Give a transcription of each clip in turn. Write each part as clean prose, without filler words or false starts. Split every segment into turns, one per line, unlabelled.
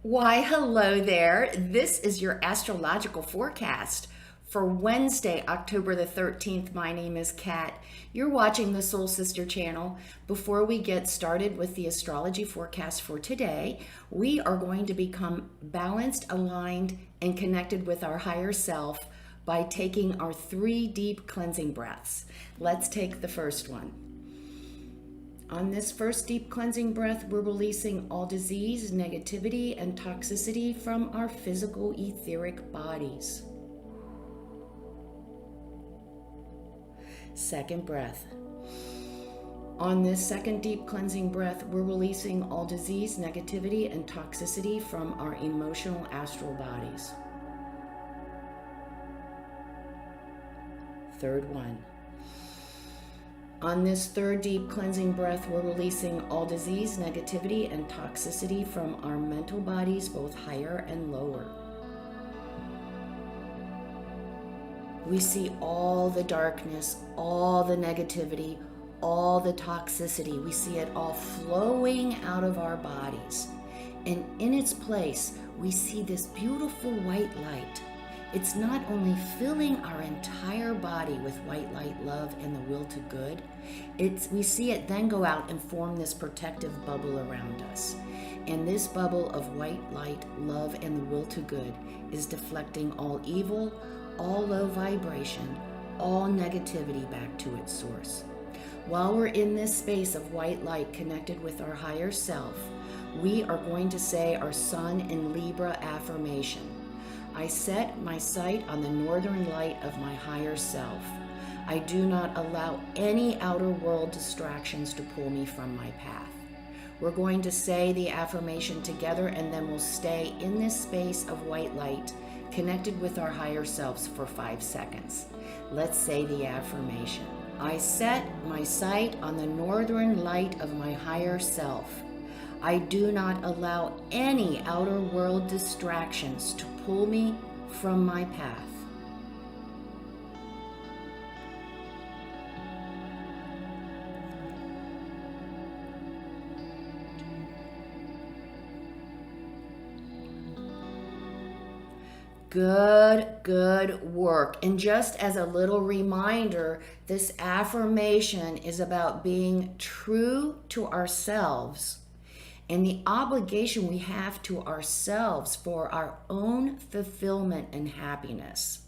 Why, hello there. This is your astrological forecast for Wednesday, October the 13th. My name is Kat. You're watching the Soul Sister channel. Before we get started with the astrology forecast for today, we are going to become balanced, aligned, and connected with our higher self by taking our 3 deep cleansing breaths. Let's take the first one. On this first deep cleansing breath, we're releasing all disease, negativity, and toxicity from our physical etheric bodies. Second breath. On this second deep cleansing breath, we're releasing all disease, negativity, and toxicity from our emotional astral bodies. Third one. On this third deep cleansing breath, we're releasing all disease, negativity, and toxicity from our mental bodies, both higher and lower. We see all the darkness, all the negativity, all the toxicity. We see it all flowing out of our bodies. And in its place, we see this beautiful white light. It's not only filling our entire body with white light, love, and the will to good, we see it then go out and form this protective bubble around us. And this bubble of white light, love, and the will to good is deflecting all evil, all low vibration, all negativity back to its source. While we're in this space of white light connected with our higher self, we are going to say our Sun in Libra affirmation. I set my sight on the northern light of my higher self. I do not allow any outer world distractions to pull me from my path. We're going to say the affirmation together, and then we'll stay in this space of white light connected with our higher selves for 5 seconds. Let's say the affirmation. I set my sight on the northern light of my higher self. I do not allow any outer world distractions to pull me from my path. Good work. And just as a little reminder, this affirmation is about being true to ourselves and the obligation we have to ourselves for our own fulfillment and happiness.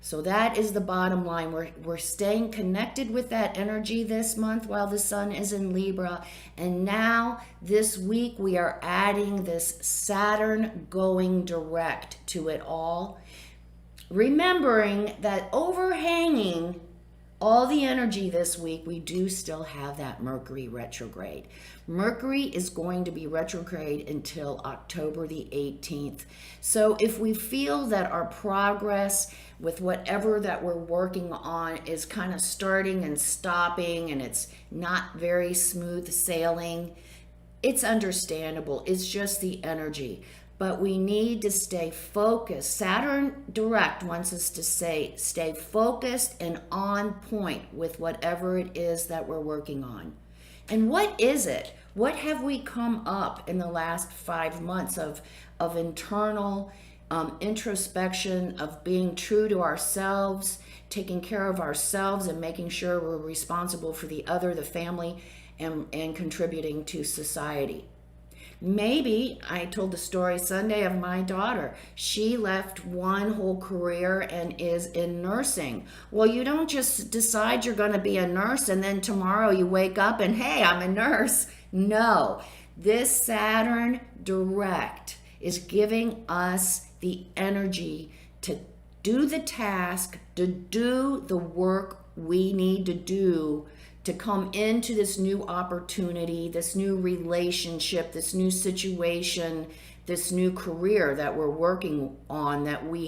So that is the bottom line. We're staying connected with that energy this month while the sun is in Libra. And now this week we are adding this Saturn going direct to it all. Remembering that overhanging all the energy this week, we do still have that Mercury retrograde. Mercury is going to be retrograde until October the 18th. So if we feel that our progress with whatever that we're working on is kind of starting and stopping and it's not very smooth sailing, it's understandable. It's just the energy. But we need to stay focused. Saturn direct wants us to stay focused and on point with whatever it is that we're working on. And what is it? What have we come up in the last 5 months of internal introspection, of being true to ourselves, taking care of ourselves and making sure we're responsible for the other, the family, and contributing to society? Maybe I told the story Sunday of my daughter. She left one whole career and is in nursing. Well, you don't just decide you're going to be a nurse and then tomorrow you wake up and, hey, I'm a nurse. No, this Saturn direct is giving us the energy to do the task, to do the work we need to do to come into this new opportunity, this new relationship, this new situation, this new career that we're working on, that we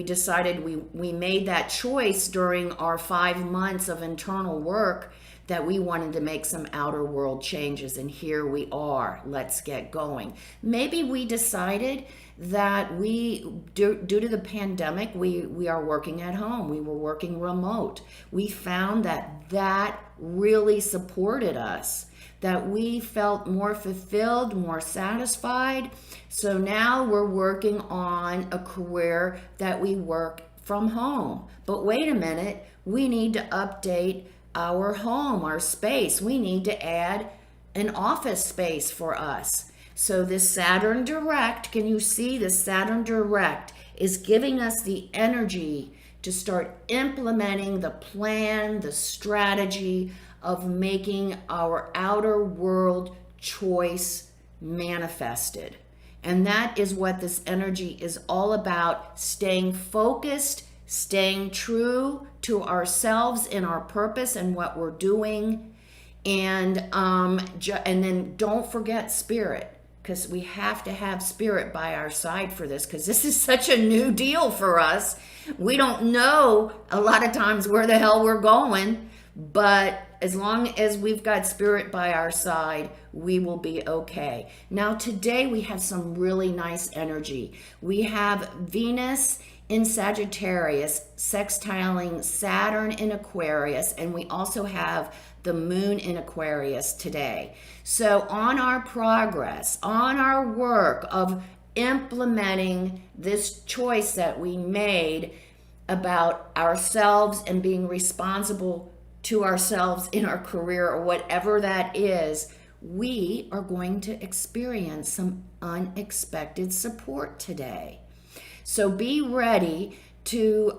decided we made that choice during our 5 months of internal work that we wanted to make some outer world changes, and here we are. Let's get going. Maybe we decided that due to the pandemic, we are working at home. We were working remote. We found that really supported us, that we felt more fulfilled, more satisfied. So now we're working on a career that we work from home. But wait a minute, we need to update our home, our space. We need to add an office space for us. So this Saturn direct, can you see the Saturn direct is giving us the energy to start implementing the plan, the strategy of making our outer world choice manifested. And that is what this energy is all about: staying focused, staying true to ourselves and our purpose and what we're doing. And then don't forget spirit, because we have to have spirit by our side for this, because this is such a new deal for us. We don't know a lot of times where the hell we're going, but as long as we've got spirit by our side, we will be okay. Now today we have some really nice energy. We have Venus in Sagittarius sextiling Saturn in Aquarius, and we also have the moon in Aquarius today. So on our progress, on our work of implementing this choice that we made about ourselves and being responsible to ourselves in our career or whatever that is, we are going to experience some unexpected support today. So be ready to,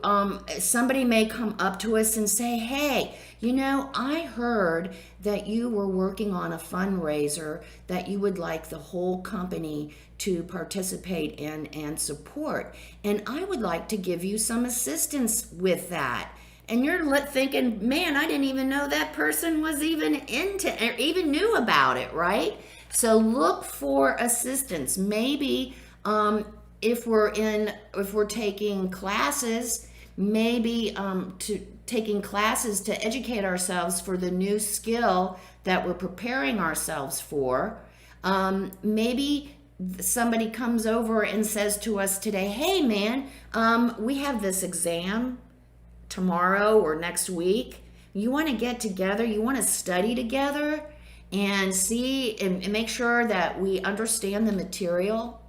somebody may come up to us and say, hey, I heard that you were working on a fundraiser that you would like the whole company to participate in and support. And I would like to give you some assistance with that. And you're thinking, man, I didn't even know that person was even into, or even knew about it, right? So look for assistance. Maybe if we're taking classes, maybe taking classes to educate ourselves for the new skill that we're preparing ourselves for. Maybe somebody comes over and says to us today, hey man, we have this exam tomorrow or next week. You want to get together, you want to study together and see and make sure that we understand the material.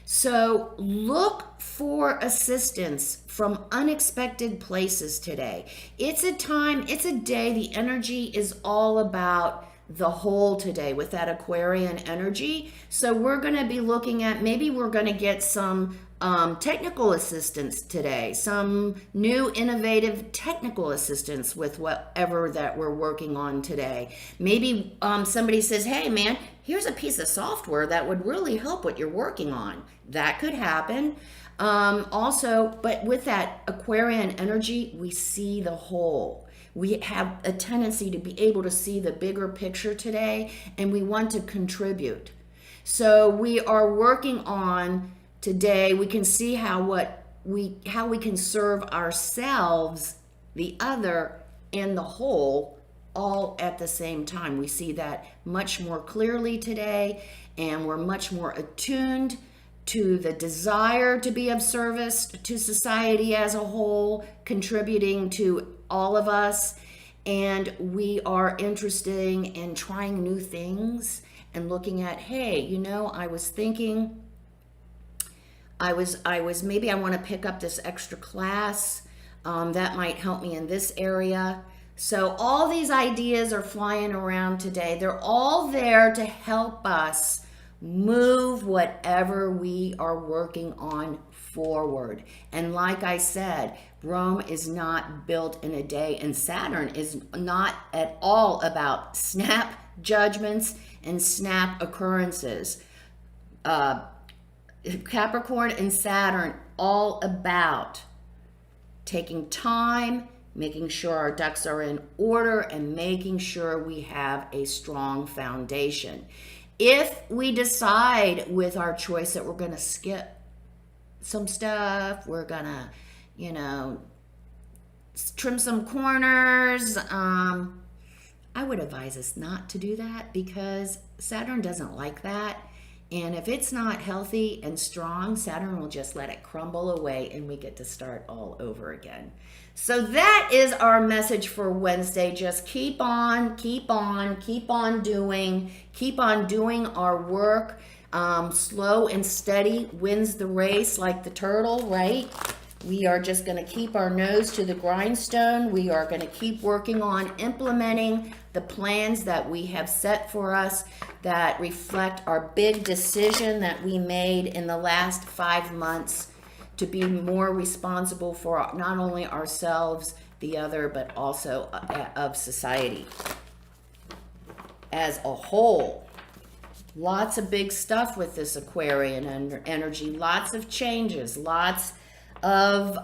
So look for assistance from unexpected places today. It's a day, the energy is all about the whole today with that Aquarian energy. So we're going to be looking at, maybe we're going to get some technical assistance today, some new innovative technical assistance with whatever that we're working on today. Maybe somebody says, hey man, here's a piece of software that would really help what you're working on. That could happen. Also, but with that Aquarian energy, we see the whole. We have a tendency to be able to see the bigger picture today, and we want to contribute. So we are working on today, we can see how we can serve ourselves, the other, and the whole all at the same time. We see that much more clearly today, and we're much more attuned to the desire to be of service to society as a whole, contributing to all of us. And we are interested in trying new things and looking at, hey, I was thinking, maybe I want to pick up this extra class that might help me in this area. So all these ideas are flying around today. They're all there to help us move whatever we are working on forward. And like I said, Rome is not built in a day, and Saturn is not at all about snap judgments and snap occurrences. Capricorn and Saturn, all about taking time, making sure our ducks are in order, and making sure we have a strong foundation. If we decide with our choice that we're going to skip some stuff, we're going to, trim some corners, I would advise us not to do that, because Saturn doesn't like that. And if it's not healthy and strong, Saturn will just let it crumble away and we get to start all over again. So that is our message for Wednesday. Just keep on doing our work. Slow and steady wins the race, like the turtle, right? We are just going to keep our nose to the grindstone. We are going to keep working on implementing the plans that we have set for us that reflect our big decision that we made in the last 5 months to be more responsible for not only ourselves, the other, but also of society as a whole. Lots of big stuff with this Aquarian energy, lots of changes, lots of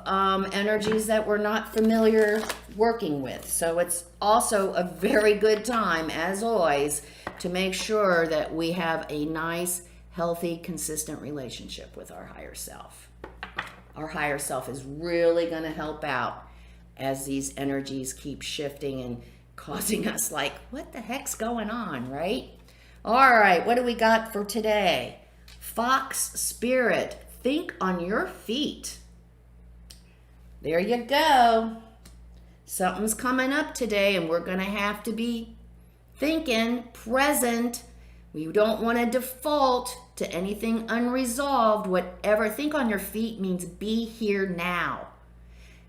energies that we're not familiar working with. So it's also a very good time, as always, to make sure that we have a nice, healthy, consistent relationship with our higher self. Our higher self is really going to help out as these energies keep shifting and causing us like, what the heck's going on, right? All right, what do we got for today? Fox Spirit, think on your feet. There you go. Something's coming up today and we're going to have to be thinking present. We don't want to default to anything unresolved. Whatever, think on your feet means be here now.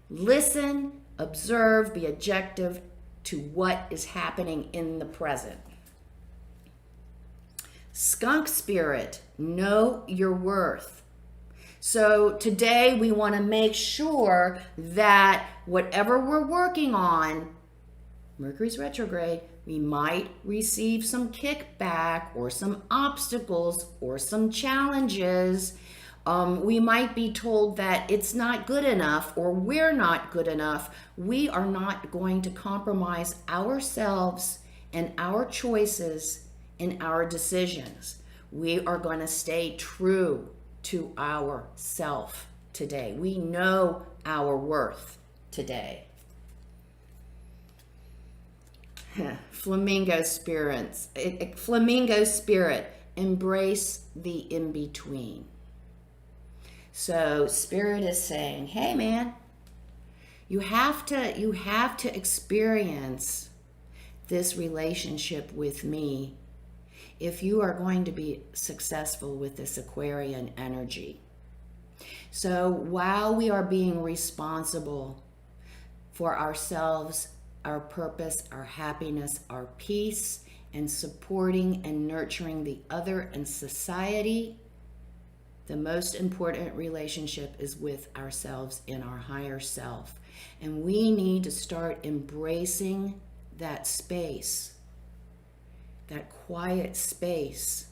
Listen, observe, be objective to what is happening in the present. Skunk Spirit, know your worth. So today we want to make sure that whatever we're working on, Mercury's retrograde, we might receive some kickback or some obstacles or some challenges. We might be told that it's not good enough or we're not good enough. We are not going to compromise ourselves and our choices and our decisions. We are going to stay true to ourself today. We know our worth today. Flamingo spirit, embrace the in-between. So Spirit is saying, hey man, you have to experience this relationship with me if you are going to be successful with this Aquarian energy. So while we are being responsible for ourselves, our purpose, our happiness, our peace, and supporting and nurturing the other and society, the most important relationship is with ourselves and our higher self. And we need to start embracing that space, that quiet space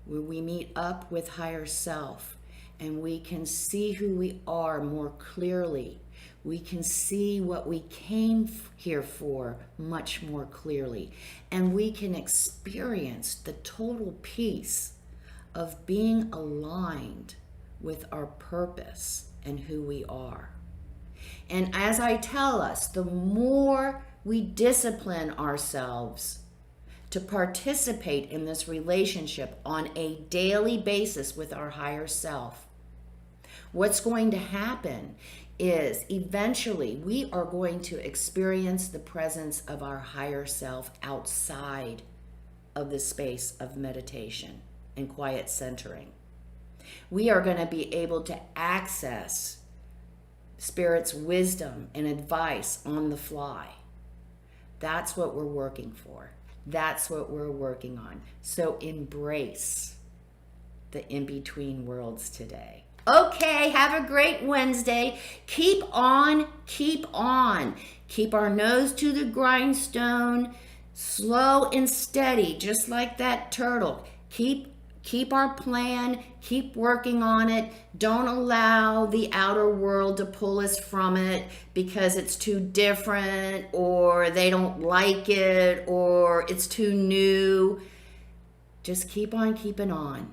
where we meet up with higher self and we can see who we are more clearly. We can see what we came here for much more clearly. And we can experience the total peace of being aligned with our purpose and who we are. And as I tell us, the more we discipline ourselves to participate in this relationship on a daily basis with our higher self, what's going to happen is eventually we are going to experience the presence of our higher self outside of the space of meditation and quiet centering. We are going to be able to access Spirit's wisdom and advice on the fly. That's what we're working for. That's what we're working on. So embrace the in-between worlds today. Okay, have a great Wednesday. Keep on. Keep our nose to the grindstone, slow and steady, just like that turtle. Keep our plan, keep working on it. Don't allow the outer world to pull us from it because it's too different or they don't like it or it's too new. Just keep on keeping on.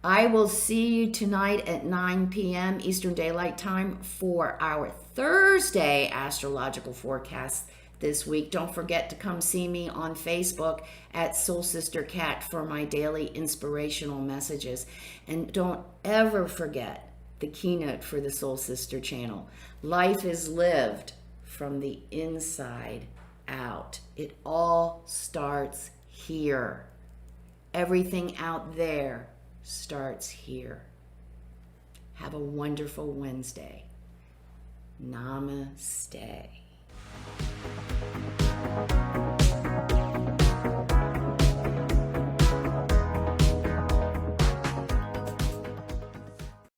I will see you tonight at 9 p.m. Eastern Daylight Time for our Thursday astrological forecast this week. Don't forget to come see me on Facebook at Soul Sister Cat for my daily inspirational messages. And don't ever forget the keynote for the Soul Sister channel. Life is lived from the inside out. It all starts here. Everything out there starts here. Have a wonderful Wednesday. Namaste.